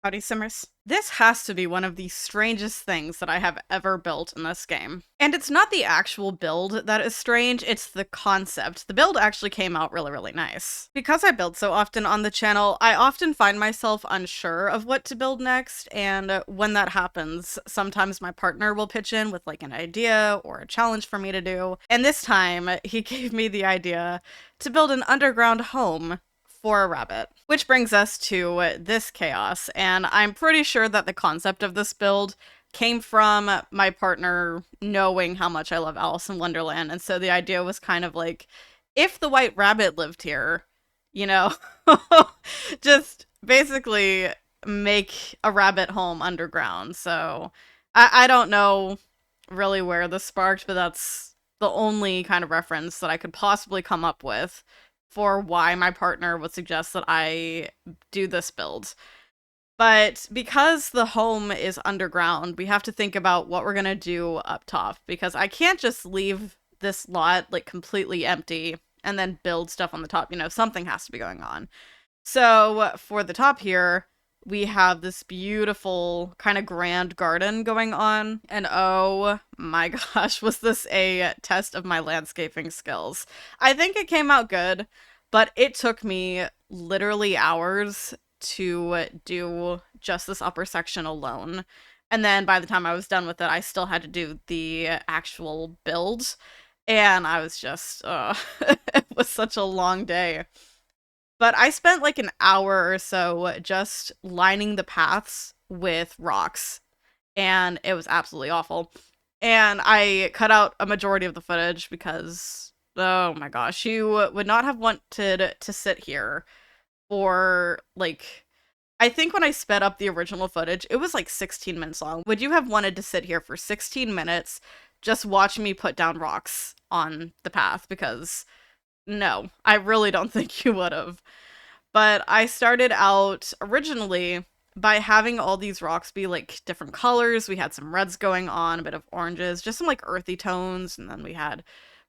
Howdy, Simmers. This has to be one of the strangest things that I have ever built in this game. And it's not the actual build that is strange, it's the concept. The build actually came out really, really nice. Because I build so often on the channel, I often find myself unsure of what to build next, and when that happens, sometimes my partner will pitch in with like an idea or a challenge for me to do. And this time, he gave me the idea to build an underground home for a rabbit. Which brings us to this chaos, and I'm pretty sure that the concept of this build came from my partner knowing how much I love Alice in Wonderland, and so the idea was kind of like, if the white rabbit lived here, you know, just basically make a rabbit home underground. So I don't know really where this sparked, but that's the only kind of reference that I could possibly come up with for why my partner would suggest that I do this build. But because the home is underground, we have to think about what we're gonna do up top, because I can't just leave this lot like completely empty and then build stuff on the top. You know, something has to be going on. So for the top here, we have this beautiful kind of grand garden going on. And oh my gosh, was this a test of my landscaping skills. I think it came out good, but it took me literally hours to do just this upper section alone. And then by the time I was done with it, I still had to do the actual build. And I was just, it was such a long day. But I spent like an hour or so just lining the paths with rocks, and it was absolutely awful. And I cut out a majority of the footage because, oh my gosh, you would not have wanted to sit here for like, I think when I sped up the original footage, it was like 16 minutes long. Would you have wanted to sit here for 16 minutes just watch me put down rocks on the path? Because no, I really don't think you would have. But I started out originally by having all these rocks be like different colors. We had some reds going on, a bit of oranges, just some like earthy tones, and then we had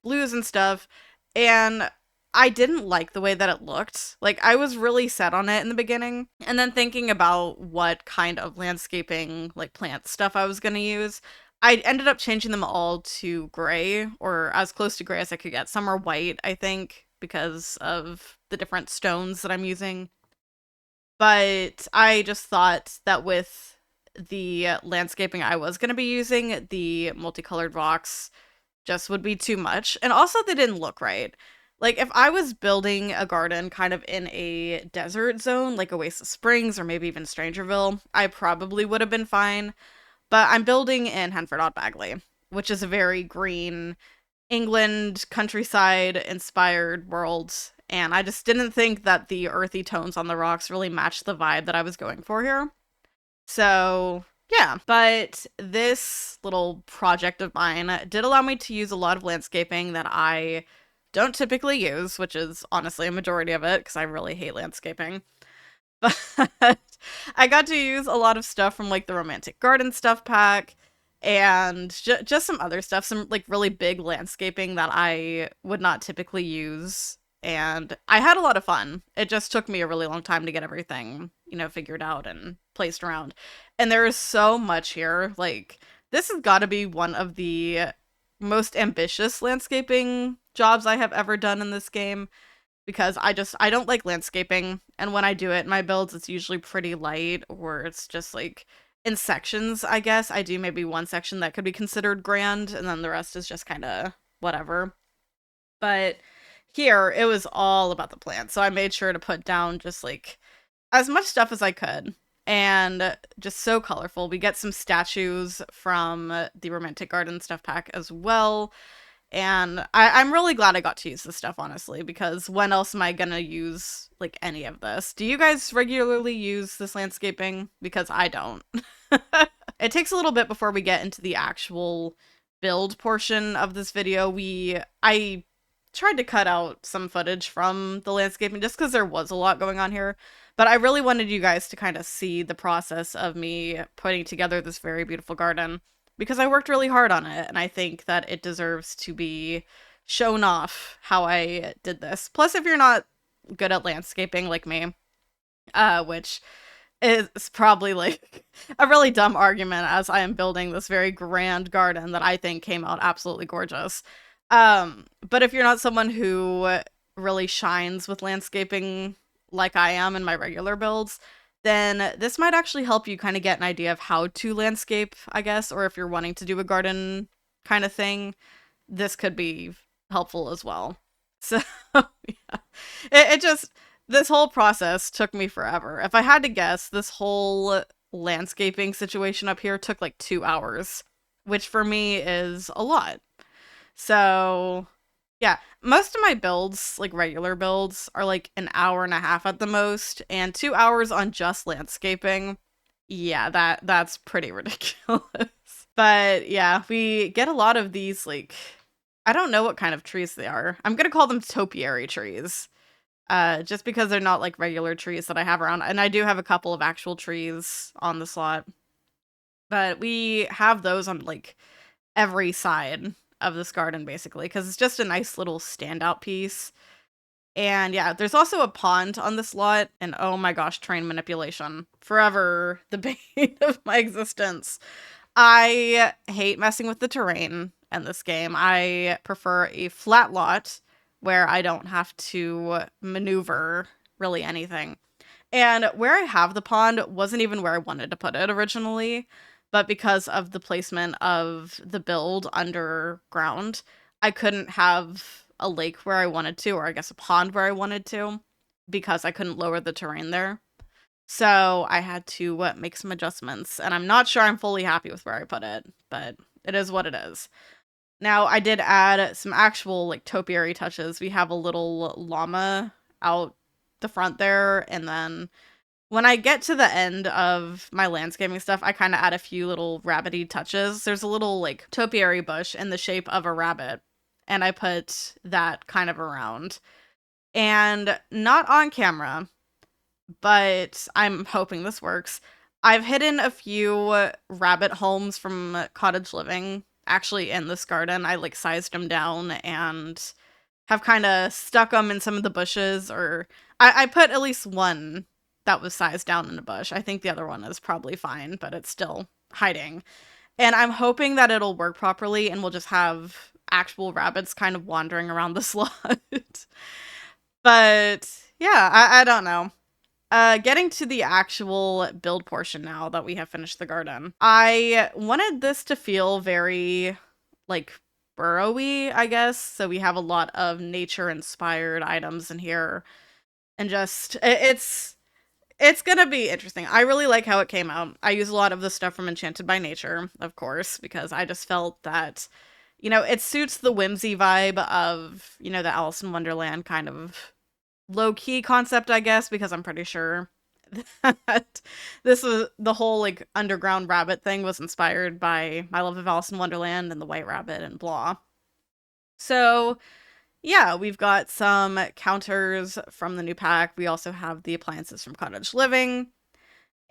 blues and stuff. And I didn't like the way that it looked. Like, I was really set on it in the beginning. And then thinking about what kind of landscaping, like plant stuff I was gonna use, I ended up changing them all to gray, or as close to gray as I could get. Some are white, I think, because of the different stones that I'm using. But I just thought that with the landscaping I was going to be using, the multicolored rocks just would be too much. And also, they didn't look right. Like, if I was building a garden kind of in a desert zone, like Oasis Springs or maybe even Strangerville, I probably would have been fine. But I'm building in Henford-on-Bagley, which is a very green, England countryside inspired world, and I just didn't think that the earthy tones on the rocks really matched the vibe that I was going for here. So, yeah, but this little project of mine did allow me to use a lot of landscaping that I don't typically use, which is honestly a majority of it because I really hate landscaping. But I got to use a lot of stuff from like the Romantic Garden stuff pack and just some other stuff, some like really big landscaping that I would not typically use. And I had a lot of fun. It just took me a really long time to get everything, you know, figured out and placed around. And there is so much here. Like, this has got to be one of the most ambitious landscaping jobs I have ever done in this game, because I don't like landscaping, and when I do it in my builds, it's usually pretty light, or it's just like in sections, I guess. I do maybe one section that could be considered grand, and then the rest is just kind of whatever. But here, it was all about the plants, so I made sure to put down just like as much stuff as I could. And just so colorful. We get some statues from the Romantic Garden stuff pack as well. And I'm really glad I got to use this stuff, honestly, because when else am I gonna use, like, any of this? Do you guys regularly use this landscaping? Because I don't. It takes a little bit before we get into the actual build portion of this video. I tried to cut out some footage from the landscaping just because there was a lot going on here, but I really wanted you guys to kind of see the process of me putting together this very beautiful garden, because I worked really hard on it, and I think that it deserves to be shown off how I did this. Plus, if you're not good at landscaping like me, which It's probably like a really dumb argument as I am building this very grand garden that I think came out absolutely gorgeous. But if you're not someone who really shines with landscaping like I am in my regular builds, then this might actually help you kind of get an idea of how to landscape, I guess, or if you're wanting to do a garden kind of thing, this could be helpful as well. So, yeah. It just, this whole process took me forever. If I had to guess, this whole landscaping situation up here took like 2 hours, which for me is a lot. So, yeah, most of my builds, like regular builds, are like an hour and a half at the most, and 2 hours on just landscaping. Yeah, that's pretty ridiculous. But yeah, we get a lot of these like I don't know what kind of trees they are. I'm gonna call them topiary trees. Just because they're not like regular trees that I have around. And I do have a couple of actual trees on the slot. But we have those on like every side of this garden basically, because it's just a nice little standout piece. And yeah, there's also a pond on this lot, and oh my gosh, terrain manipulation. Forever the bane of my existence. I hate messing with the terrain in this game. I prefer a flat lot where I don't have to maneuver really anything. And where I have the pond wasn't even where I wanted to put it originally, but because of the placement of the build underground, I couldn't have a lake where I wanted to, or I guess a pond where I wanted to, because I couldn't lower the terrain there. So I had to make some adjustments, and I'm not sure I'm fully happy with where I put it, but it is what it is. Now, I did add some actual, like, topiary touches. We have a little llama out the front there, and then when I get to the end of my landscaping stuff, I kind of add a few little rabbity touches. There's a little, like, topiary bush in the shape of a rabbit, and I put that kind of around. And not on camera, but I'm hoping this works. I've hidden a few rabbit homes from cottage living actually in this garden. I like sized them down and have kind of stuck them in some of the bushes, or I put at least one that was sized down in a bush. I think the other one is probably fine, but it's still hiding. And I'm hoping that it'll work properly and we'll just have actual rabbits kind of wandering around the slot. But yeah, I don't know. Getting to the actual build portion now that we have finished the garden. I wanted this to feel very, like, burrowy, I guess. So we have a lot of nature-inspired items in here. And just, it's gonna be interesting. I really like how it came out. I use a lot of the stuff from Enchanted by Nature, of course, because I just felt that, it suits the whimsy vibe of, the Alice in Wonderland kind of low-key concept, I guess, because I'm pretty sure that this was the whole like underground rabbit thing was inspired by my love of Alice in Wonderland and the White Rabbit and blah. So yeah, we've got some counters from the new pack. We also have the appliances from Cottage Living.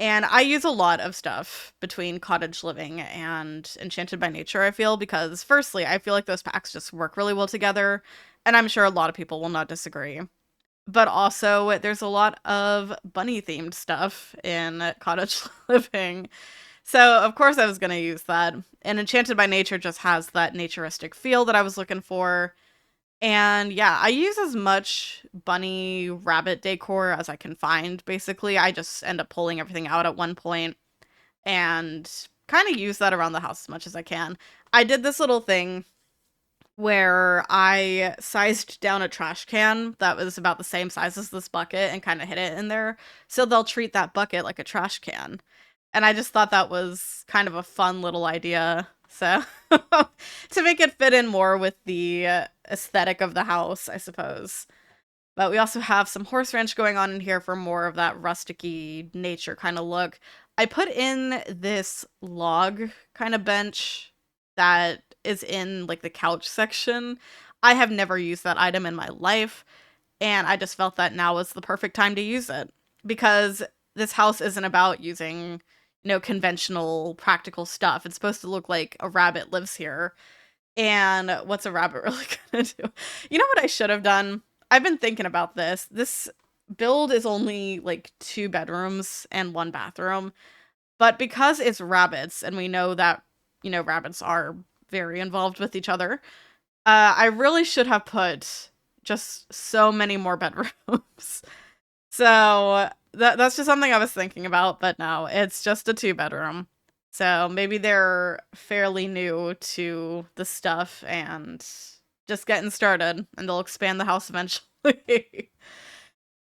And I use a lot of stuff between Cottage Living and Enchanted by Nature, I feel, because firstly, I feel like those packs just work really well together, and I'm sure a lot of people will not disagree. But also, there's a lot of bunny-themed stuff in Cottage Living. So, of course, I was going to use that. And Enchanted by Nature just has that naturistic feel that I was looking for. And yeah, I use as much bunny rabbit decor as I can find, basically. I just end up pulling everything out at one point and kind of use that around the house as much as I can. I did this little thing where I sized down a trash can that was about the same size as this bucket and kind of hid it in there. So they'll treat that bucket like a trash can. And I just thought that was kind of a fun little idea. So to make it fit in more with the aesthetic of the house, I suppose. But we also have some horse ranch going on in here for more of that rusticy nature kind of look. I put in this log kind of bench that is in like the couch section. I have never used that item in my life, and I just felt that now was the perfect time to use it because this house isn't about using, conventional practical stuff. It's supposed to look like a rabbit lives here. And what's a rabbit really gonna do? You know what I should have done? I've been thinking about this. This build is only like 2 bedrooms and 1 bathroom, but because it's rabbits and we know that, rabbits are very involved with each other, I really should have put just so many more bedrooms. So that's just something I was thinking about, but no, it's just a 2 bedroom. So maybe they're fairly new to the stuff and just getting started, and they'll expand the house eventually.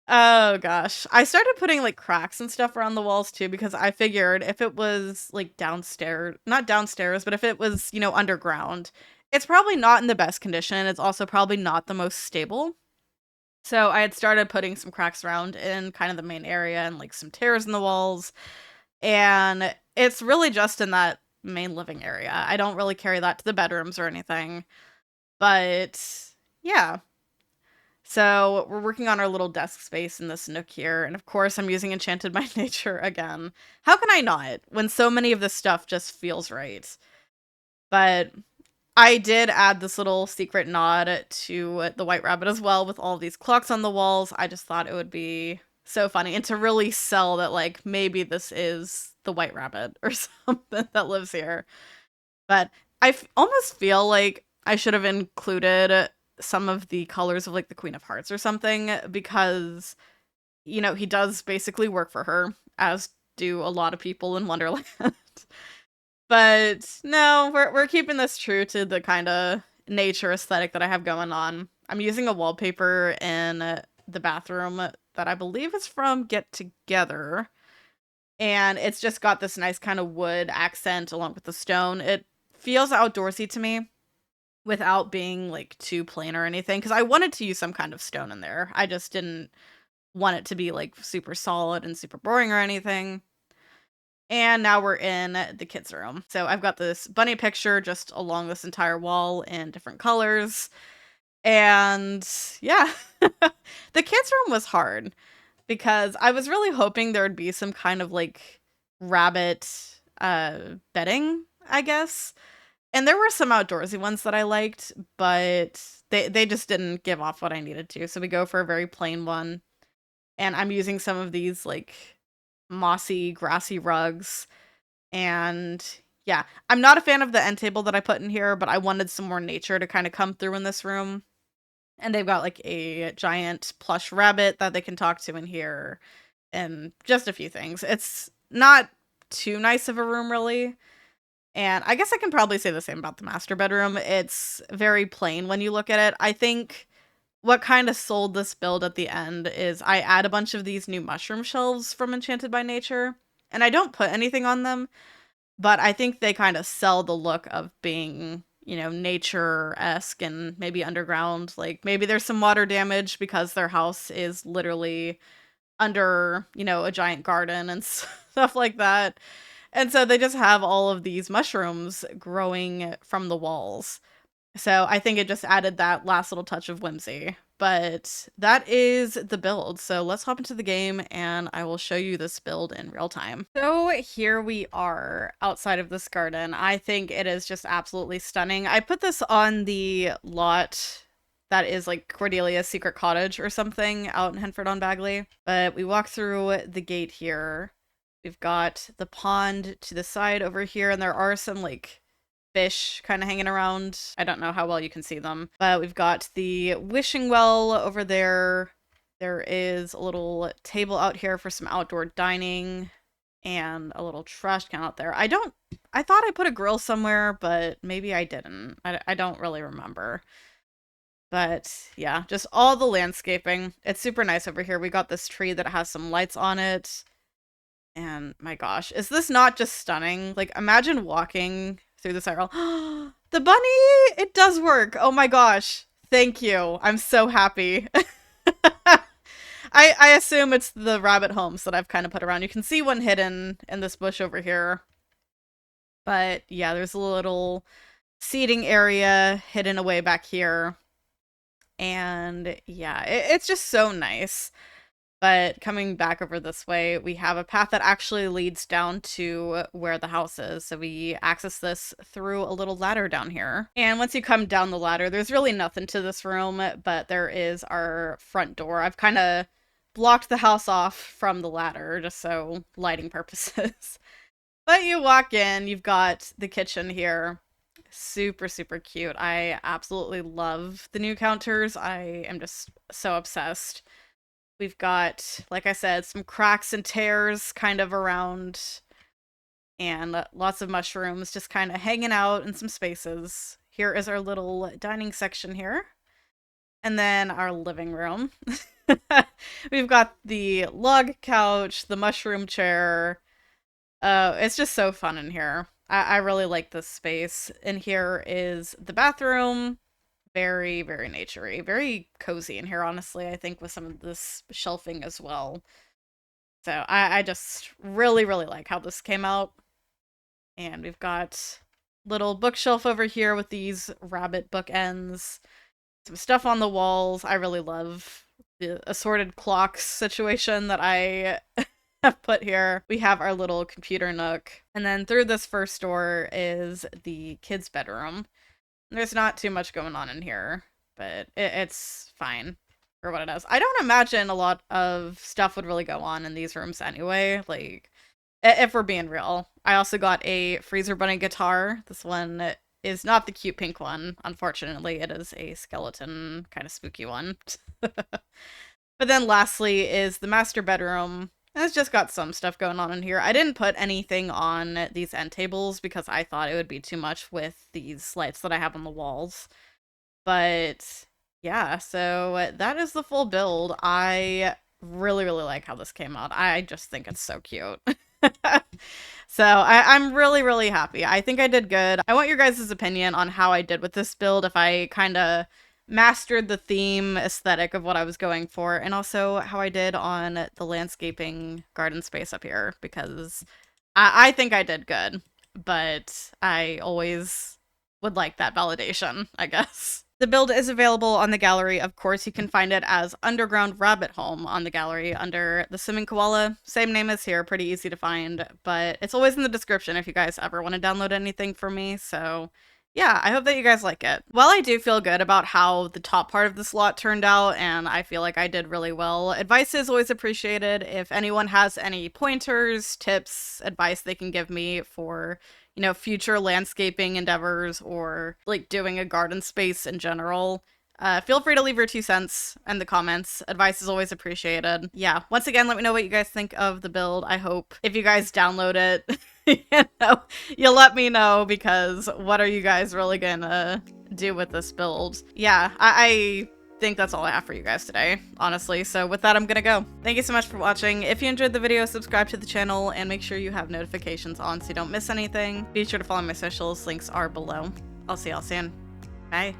Oh gosh. I started putting like cracks and stuff around the walls too because I figured if it was like downstairs, not downstairs, but if it was, underground, it's probably not in the best condition. It's also probably not the most stable. So I had started putting some cracks around in kind of the main area and like some tears in the walls. And it's really just in that main living area. I don't really carry that to the bedrooms or anything. But yeah. So we're working on our little desk space in this nook here. And of course, I'm using Enchanted by Nature again. How can I not when so many of this stuff just feels right? But I did add this little secret nod to the White Rabbit as well with all these clocks on the walls. I just thought it would be so funny and to really sell that like maybe this is the White Rabbit or something that lives here. But almost feel like I should have included some of the colors of like the Queen of Hearts or something because he does basically work for her, as do a lot of people in Wonderland. But no, we're keeping this true to the kind of nature aesthetic that I have going on. I'm using a wallpaper in the bathroom that I believe is from Get Together. And it's just got this nice kind of wood accent along with the stone. It feels outdoorsy to me without being like too plain or anything. Because I wanted to use some kind of stone in there. I just didn't want it to be like super solid and super boring or anything. And now we're in the kids' room. So I've got this bunny picture just along this entire wall in different colors. And yeah, the kids' room was hard because I was really hoping there would be some kind of like rabbit bedding, I guess. And there were some outdoorsy ones that I liked, but they just didn't give off what I needed to. So we go for a very plain one. And I'm using some of these like mossy, grassy rugs. And yeah, I'm not a fan of the end table that I put in here, but I wanted some more nature to kind of come through in this room. And they've got like a giant plush rabbit that they can talk to in here and just a few things. It's not too nice of a room, really. And I guess I can probably say the same about the master bedroom. It's very plain when you look at it. I think what kind of sold this build at the end is I add a bunch of these new mushroom shelves from Enchanted by Nature, and I don't put anything on them, but I think they kind of sell the look of being, nature-esque and maybe underground. Like maybe there's some water damage because their house is literally under, a giant garden and stuff like that. And so they just have all of these mushrooms growing from the walls. So I think it just added that last little touch of whimsy. But that is the build. So let's hop into the game and I will show you this build in real time. So here we are outside of this garden. I think it is just absolutely stunning. I put this on the lot that is like Cordelia's Secret Cottage or something out in Henford on Bagley. But we walk through the gate here. We've got the pond to the side over here, and there are some like fish kind of hanging around. I don't know how well you can see them, but we've got the wishing well over there. There is a little table out here for some outdoor dining and a little trash can out there. I thought I put a grill somewhere, but maybe I didn't. I don't really remember. But yeah, just all the landscaping. It's super nice over here. We got this tree that has some lights on it. And my gosh, is this not just stunning? Like, imagine walking through the spiral. The bunny! It does work! Oh my gosh. Thank you. I'm so happy. I assume it's the rabbit homes that I've kind of put around. You can see one hidden in this bush over here. But yeah, there's a little seating area hidden away back here. And yeah, it's just so nice. But coming back over this way, we have a path that actually leads down to where the house is. So we access this through a little ladder down here. And once you come down the ladder, there's really nothing to this room, but there is our front door. I've kind of blocked the house off from the ladder just so lighting purposes. But you walk in, you've got the kitchen here. Super, super cute. I absolutely love the new counters. I am just so obsessed. We've got, like I said, some cracks and tears kind of around, and lots of mushrooms just kind of hanging out in some spaces. Here is our little dining section here. And then our living room. We've got the log couch, the mushroom chair. It's just so fun in here. I really like this space. And here is the bathroom. Very, very naturey. Very cozy in here, honestly, I think, with some of this shelving as well. So I just really, really like how this came out. And we've got little bookshelf over here with these rabbit bookends. Some stuff on the walls. I really love the assorted clocks situation that I have put here. We have our little computer nook. And then through this first door is the kids' bedroom. There's not too much going on in here, but it's fine for what it is. I don't imagine a lot of stuff would really go on in these rooms anyway, like, if we're being real. I also got a Freezer Bunny guitar. This one is not the cute pink one, unfortunately. It is a skeleton, kind of spooky one. But then lastly is the master bedroom. It's just got some stuff going on in here. I didn't put anything on these end tables because I thought it would be too much with these lights that I have on the walls. But yeah, so that is the full build. I really, really like how this came out. I just think it's so cute. So I'm really, really happy. I think I did good. I want your guys' opinion on how I did with this build, if I kind of mastered the theme aesthetic of what I was going for, and also how I did on the landscaping garden space up here, because I think I did good, but I always would like that validation, I guess. The build is available on the gallery. Of course, you can find it as Underground Rabbit Home on the gallery under TheSimmingKoala. Same name as here, pretty easy to find, but it's always in the description if you guys ever want to download anything from me, so yeah, I hope that you guys like it. While I do feel good about how the top part of this lot turned out, and I feel like I did really well, advice is always appreciated. If anyone has any pointers, tips, advice they can give me for, you know, future landscaping endeavors or like doing a garden space in general, feel free to leave your 2 cents in the comments. Advice is always appreciated. Yeah, once again, let me know what you guys think of the build. I hope if you guys download it, you let me know, because what are you guys really gonna do with this build? Yeah, I think that's all I have for you guys today, honestly. So with that, I'm gonna go. Thank you so much for watching. If you enjoyed the video, subscribe to the channel and make sure you have notifications on so you don't miss anything. Be sure to follow my socials. Links are below. I'll see y'all soon. Bye.